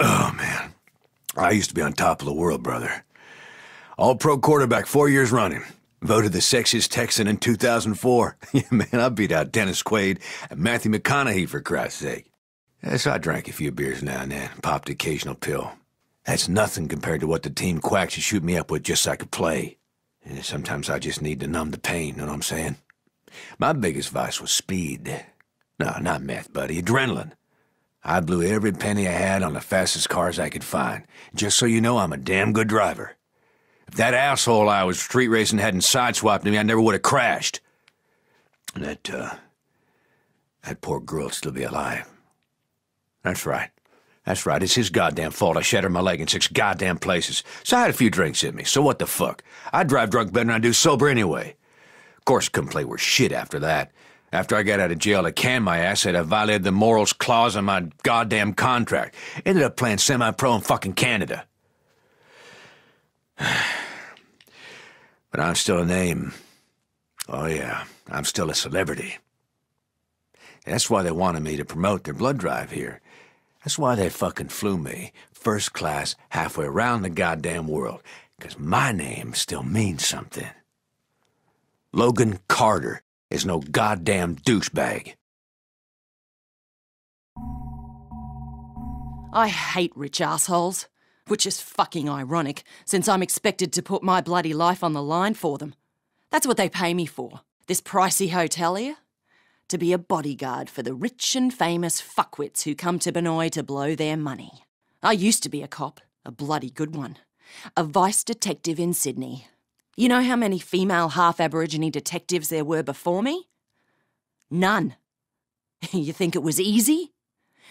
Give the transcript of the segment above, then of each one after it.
Oh, man. I used to be on top of the world, brother. All-pro quarterback 4 years running. Voted the sexiest Texan in 2004. Yeah, man, I beat out Dennis Quaid and Matthew McConaughey, for Christ's sake. Yeah, so I drank a few beers now and then, popped the occasional pill. That's nothing compared to what the team quacks should shoot me up with just so I could play. And sometimes I just need to numb the pain, know what I'm saying? My biggest vice was speed. No, not meth, buddy, adrenaline. I blew every penny I had on the fastest cars I could find. Just so you know, I'm a damn good driver. If that asshole I was street racing hadn't sideswiped me, I never would have crashed. And that poor girl'd still be alive. That's right. That's right. It's his goddamn fault I shattered my leg in 6 goddamn places. So I had a few drinks in me, so what the fuck? I drive drunk better than I do sober anyway. Of course, couldn't play worth shit after that. After I got out of jail, they canned my ass, said I violated the morals clause in my goddamn contract. Ended up playing semi-pro in fucking Canada. But I'm still a name. Oh yeah, I'm still a celebrity. That's why they wanted me to promote their blood drive here. That's why they fucking flew me, first class, halfway around the goddamn world. 'Cause my name still means something. Logan Carter is no goddamn douchebag. I hate rich assholes. Which is fucking ironic, since I'm expected to put my bloody life on the line for them. That's what they pay me for, this pricey hotel here. To be a bodyguard for the rich and famous fuckwits who come to Benoi to blow their money. I used to be a cop, a bloody good one. A vice detective in Sydney. You know how many female half-Aborigine detectives there were before me? None. You think it was easy?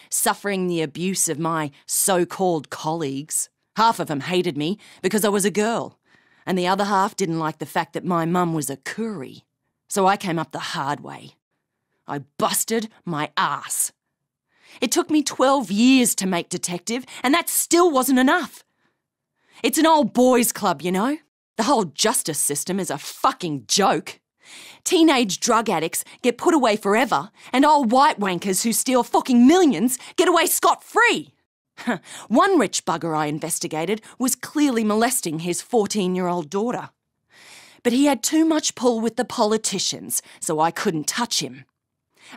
Suffering the abuse of my so-called colleagues. Half of them hated me because I was a girl, and the other half didn't like the fact that my mum was a Koori. So I came up the hard way. I busted my ass. It took me 12 years to make detective, and that still wasn't enough. It's an old boys' club, you know? The whole justice system is a fucking joke. Teenage drug addicts get put away forever, and old white wankers who steal fucking millions get away scot-free. One rich bugger I investigated was clearly molesting his 14-year-old daughter. But he had too much pull with the politicians, so I couldn't touch him.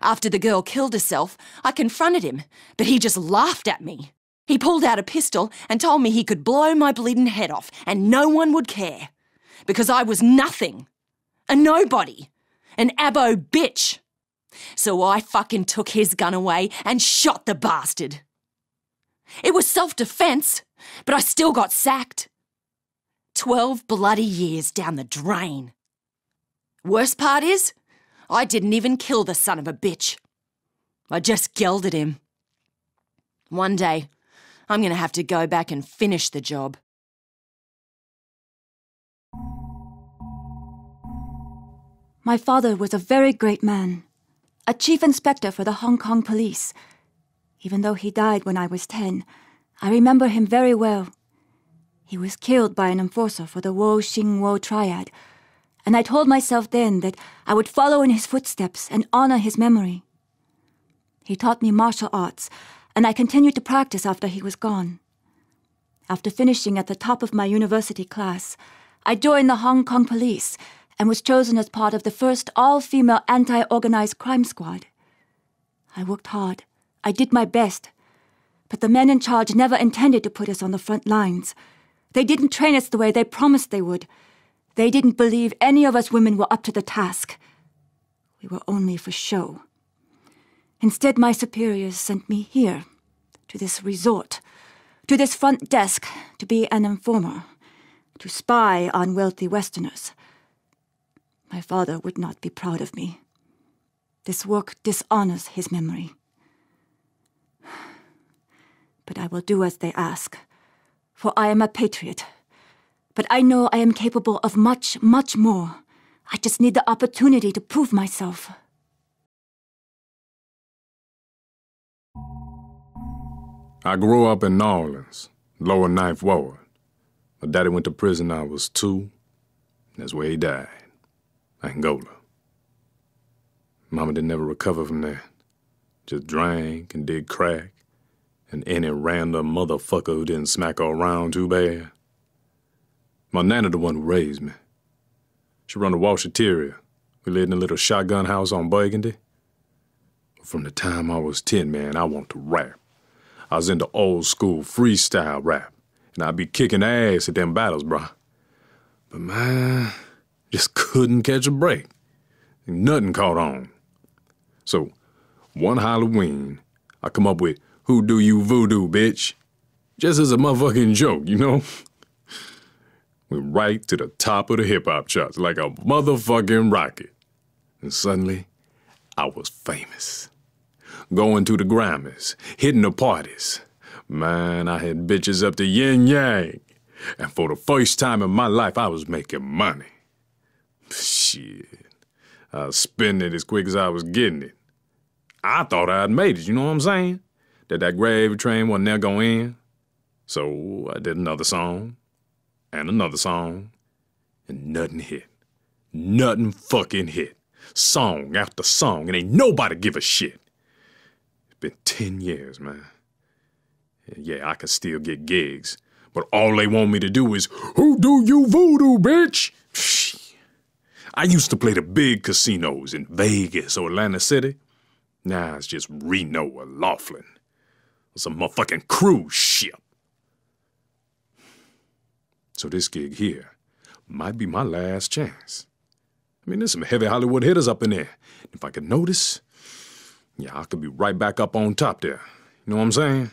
After the girl killed herself, I confronted him, but he just laughed at me. He pulled out a pistol and told me he could blow my bleeding head off and no one would care. Because I was nothing. A nobody. An abo bitch. So I fucking took his gun away and shot the bastard. It was self-defense, but I still got sacked. 12 bloody years down the drain. Worst part is, I didn't even kill the son of a bitch. I just gelded him. One day, I'm gonna have to go back and finish the job. My father was a very great man, a chief inspector for the Hong Kong police. Even though he died when I was 10, I remember him very well. He was killed by an enforcer for the Wo Xing Wo triad, and I told myself then that I would follow in his footsteps and honor his memory. He taught me martial arts, and I continued to practice after he was gone. After finishing at the top of my university class, I joined the Hong Kong police and was chosen as part of the first all-female anti-organized crime squad. I worked hard. I did my best. But the men in charge never intended to put us on the front lines. They didn't train us the way they promised they would. They didn't believe any of us women were up to the task. We were only for show. Instead, my superiors sent me here, to this resort, to this front desk, to be an informer, to spy on wealthy Westerners. My father would not be proud of me. This work dishonors his memory. But I will do as they ask, for I am a patriot. But I know I am capable of much, much more. I just need the opportunity to prove myself. I grew up in New Orleans, lower Ninth Ward. My daddy went to prison when I was 2. That's where he died. Angola. Mama didn't ever recover from that. Just drank and did crack and any random motherfucker who didn't smack her around too bad. My nana the one who raised me. She run a washateria. We lived in a little shotgun house on Burgundy. From the time I was 10, man, I want to rap. I was into old school freestyle rap, and I'd be kicking ass at them battles, bruh. But man, just couldn't catch a break. Nothing caught on. So, one Halloween, I come up with "Who Do You Voodoo, Bitch?" Just as a motherfucking joke, you know? Went right to the top of the hip-hop charts like a motherfucking rocket. And suddenly, I was famous. Going to the Grammys, hitting the parties. Man, I had bitches up to yin yang. And for the first time in my life, I was making money. Shit. I was spending it as quick as I was getting it. I thought I'd made it, you know what I'm saying? That gravy train wasn't never gonna end. So I did another song, and another song, and nothing hit. Nothing fucking hit. Song after song, and ain't nobody give a shit. It's been 10 years, man. Yeah, I can still get gigs, but all they want me to do is, "Who do you voodoo, bitch?" I used to play the big casinos in Vegas or Atlantic City. Now it's just Reno or Laughlin. Some motherfucking cruise ship. So this gig here might be my last chance. I mean, there's some heavy Hollywood hitters up in there. If I could notice, yeah, I could be right back up on top there. You know what I'm saying?